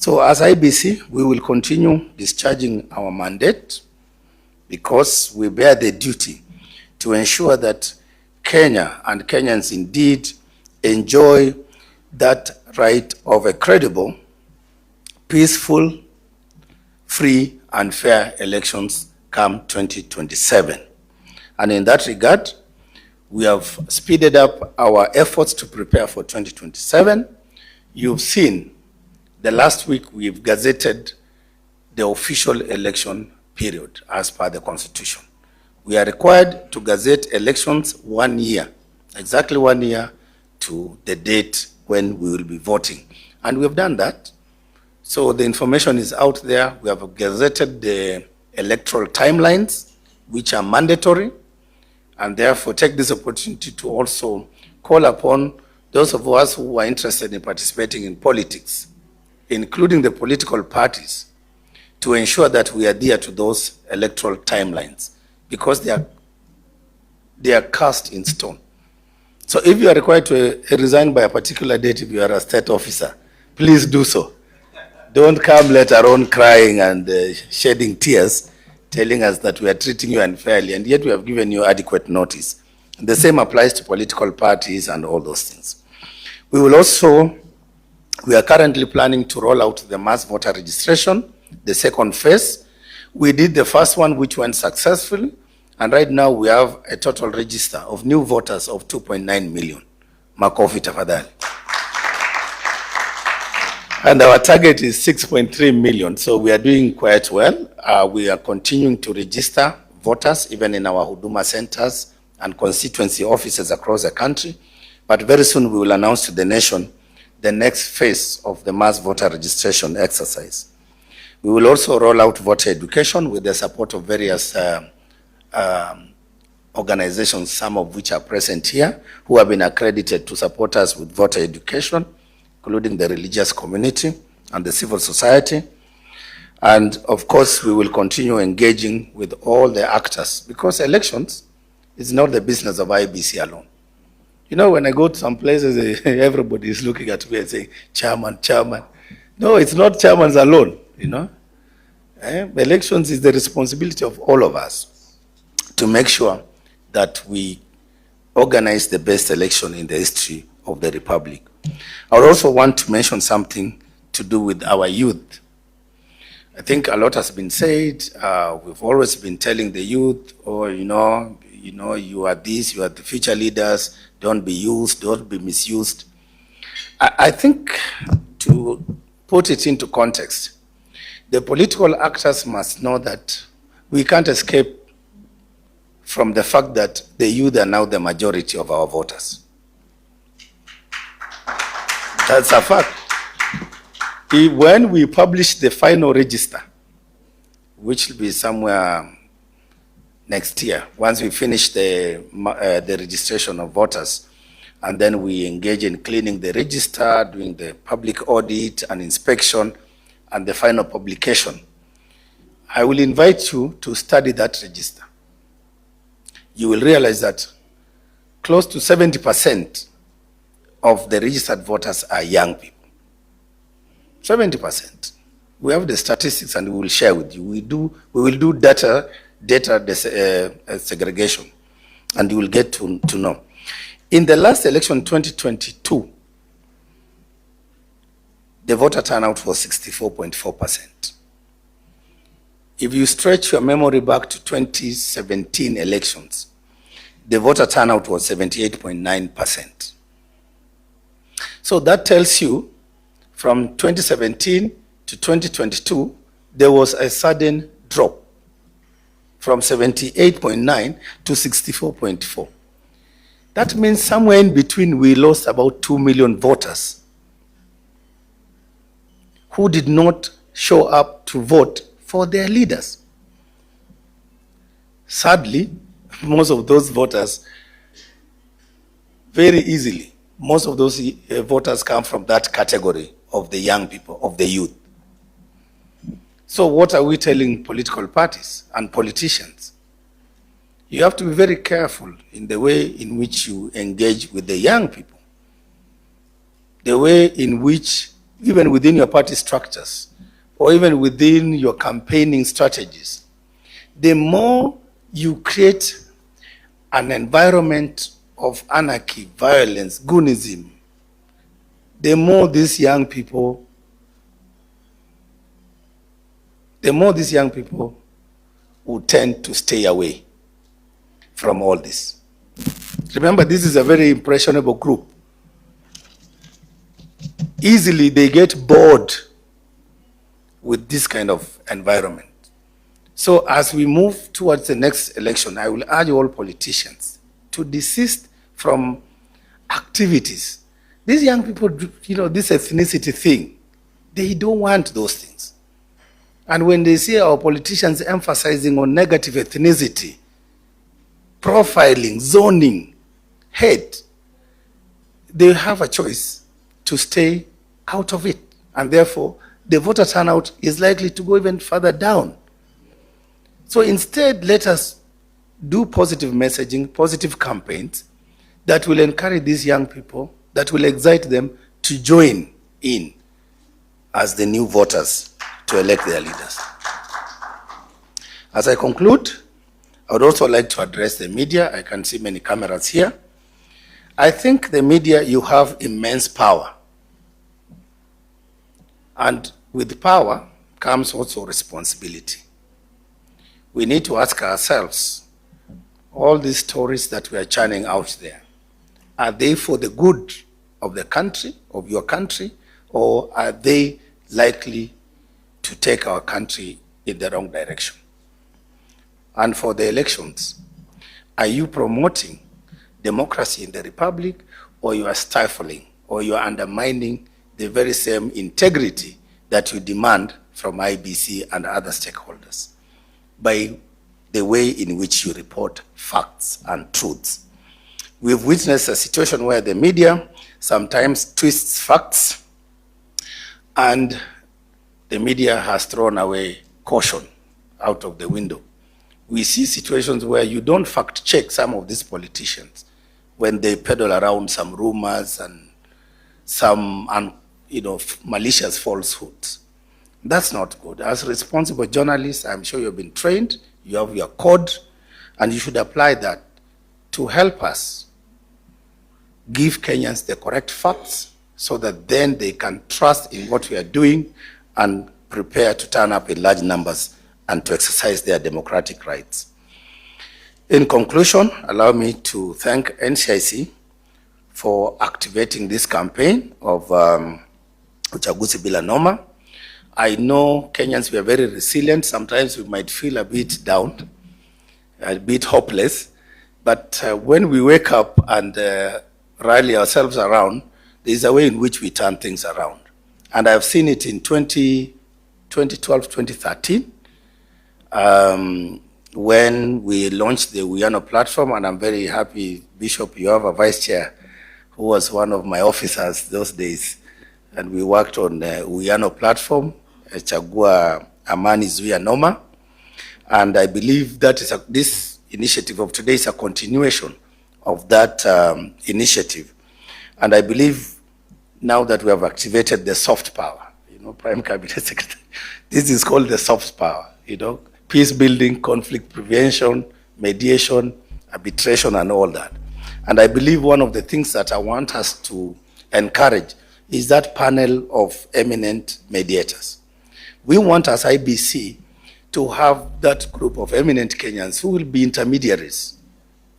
So as IEBC, we will continue discharging our mandate because we bear the duty to ensure that Kenya and Kenyans indeed enjoy that right of a credible, peaceful, free and fair elections come 2027. And in that regard, we have speeded up our efforts to prepare for 2027. You've seen the last week we've gazetted the official election period as per the Constitution. We are required to gazette elections 1 year, exactly 1 year to the date when we will be voting. And we have done that. So the information is out there. We have gazetted the electoral timelines, which are mandatory, and therefore take this opportunity to also call upon those of us who are interested in participating in politics, including the political parties, to ensure that we adhere to those electoral timelines, because they are cast in stone. So if you are required to resign by a particular date, if you are a state officer, please do so. Don't come later on crying and shedding tears, telling us that we are treating you unfairly, and yet we have given you adequate notice. The same applies to political parties and all those things. We are currently planning to roll out the mass voter registration, the second phase. We did the first one, which went successfully, and right now we have a total register of new voters of 2.9 million. Makofi tafadhali. And our target is 6.3 million, so we are doing quite well. We are continuing to register voters, even in our Huduma centers and constituency offices across the country. But very soon we will announce to the nation the next phase of the mass voter registration exercise. We will also roll out voter education with the support of various organizations, some of which are present here, who have been accredited to support us with voter education, including the religious community and the civil society. And of course, we will continue engaging with all the actors, because elections is not the business of IEBC alone. You know, when I go to some places, everybody is looking at me and saying, chairman, chairman. No, it's not chairmans alone, you know. Elections is the responsibility of all of us to make sure that we organize the best election in the history of the Republic. I would also want to mention something to do with our youth. I think a lot has been said. We've always been telling the youth, oh, you know, you are this, you are the future leaders, don't be used, don't be misused. I think, to put it into context, the political actors must know that we can't escape from the fact that the youth are now the majority of our voters. That's a fact. When we publish the final register, which will be somewhere next year, once we finish the registration of voters, and then we engage in cleaning the register, doing the public audit and inspection, and the final publication, I will invite you to study that register. You will realize that close to 70% of the registered voters are young people. 70%. We have the statistics and we will share with you. We will do data segregation, and you will get to know. In the last election, 2022, the voter turnout was 64.4%. If you stretch your memory back to 2017 elections, the voter turnout was 78.9%. So that tells you from 2017 to 2022, there was a sudden drop from 78.9 to 64.4. That means somewhere in between, we lost about 2 million voters who did not show up to vote for their leaders. Sadly, most of those voters, very easily, most of those voters come from that category of the young people, of the youth. So what are we telling political parties and politicians? You have to be very careful in the way in which you engage with the young people, the way in which even within your party structures, or even within your campaigning strategies, the more you create an environment of anarchy, violence, goonism, the more these young people will tend to stay away from all this. Remember, this is a very impressionable group. Easily they get bored with this kind of environment. So as we move towards the next election, I will urge all politicians to desist from activities. These young people, this ethnicity thing, they don't want those things. And when they see our politicians emphasizing on negative ethnicity, profiling, zoning, hate, they have a choice to stay out of it. And therefore, the voter turnout is likely to go even further down. So instead, let us do positive messaging, positive campaigns that will encourage these young people, that will excite them to join in as the new voters to elect their leaders. As I conclude, I would also like to address the media. I can see many cameras here. I think the media, you have immense power. And with power comes also responsibility. We need to ask ourselves, all these stories that we are churning out there, are they for the good of the country, of your country, or are they likely to take our country in the wrong direction? And for the elections, are you promoting democracy in the republic, or you are stifling, or you are undermining the very same integrity that you demand from Iebc and other stakeholders by the way in which you report facts and truths? We've witnessed a situation where the media sometimes twists facts, and the media has thrown away caution out of the window. We see situations where you don't fact check some of these politicians when they peddle around some rumors and some malicious falsehoods. That's not good. As responsible journalists, I'm sure you've been trained, you have your code, and you should apply that to help us give Kenyans the correct facts so that then they can trust in what we are doing and prepare to turn up in large numbers and to exercise their democratic rights. In conclusion, allow me to thank NCIC for activating this campaign of Uchaguzi Bila Noma. I know Kenyans were very resilient. Sometimes we might feel a bit down, a bit hopeless, but when we wake up and rally ourselves around, there's a way in which we turn things around. And I've seen it in 2012, 2013, when we launched the Uyano platform, and I'm very happy, Bishop, you have a vice chair who was one of my officers those days, and we worked on the Uyano platform, Chagua Amani Zuia Noma, and I believe that this initiative of today is a continuation of that initiative. And I believe now that we have activated the soft power, Prime Cabinet Secretary, this is called the soft power, peace building, conflict prevention, mediation, arbitration, and all that. And I believe one of the things that I want us to encourage is that panel of eminent mediators. We want as Iebc to have that group of eminent Kenyans who will be intermediaries,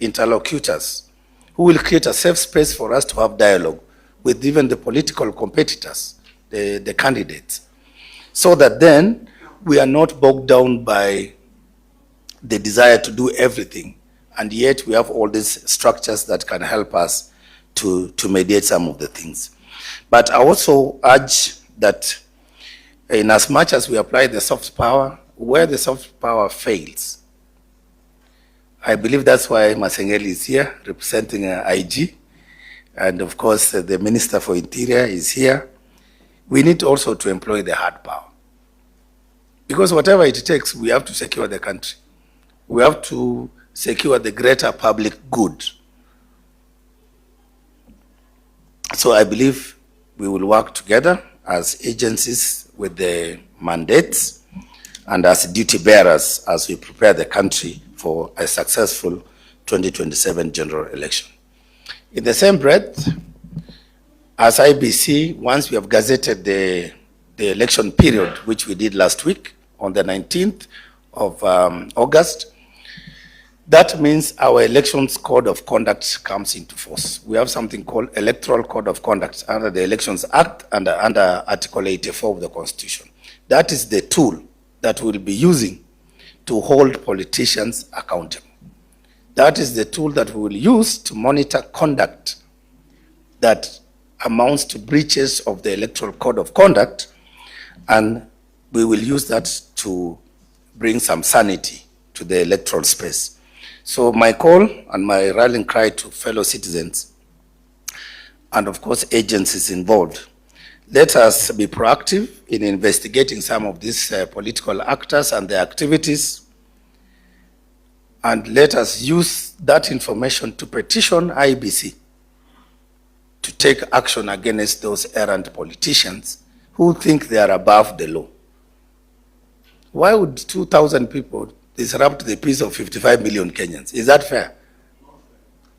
interlocutors, who will create a safe space for us to have dialogue with even the political competitors, the candidates, so that then we are not bogged down by the desire to do everything, and yet we have all these structures that can help us to mediate some of the things. But I also urge that in as much as we apply the soft power, where the soft power fails, I believe that's why Masengeli is here representing IG, and of course the Minister for Interior is here. We need also to employ the hard power. Because whatever it takes, we have to secure the country. We have to secure the greater public good. So I believe we will work together as agencies with the mandates and as duty bearers as we prepare the country for a successful 2027 general election. In the same breath, as Iebc, once we have gazetted the election period, which we did last week on the 19th of August, that means our elections code of conduct comes into force. We have something called Electoral Code of Conduct under the Elections Act and under Article 84 of the Constitution. That is the tool that we'll be using to hold politicians accountable. That is the tool that we will use to monitor conduct that amounts to breaches of the Electoral Code of Conduct, and we will use that to bring some sanity to the electoral space. So my call and my rallying cry to fellow citizens and of course agencies involved, let us be proactive in investigating some of these political actors and their activities, and let us use that information to petition Iebc to take action against those errant politicians who think they are above the law. Why would 2,000 people disrupt the peace of 55 million Kenyans? Is that fair?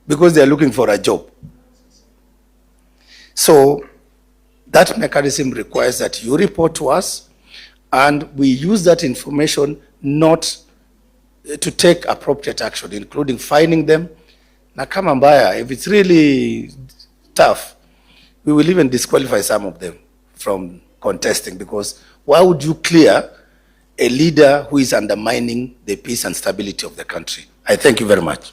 Because they are looking for a job. So that mechanism requires that you report to us and we use that information not to take appropriate action, including fining them. Na kama mbaya, if it's really tough, we will even disqualify some of them from contesting, because why would you clear a leader who is undermining the peace and stability of the country? I thank you very much.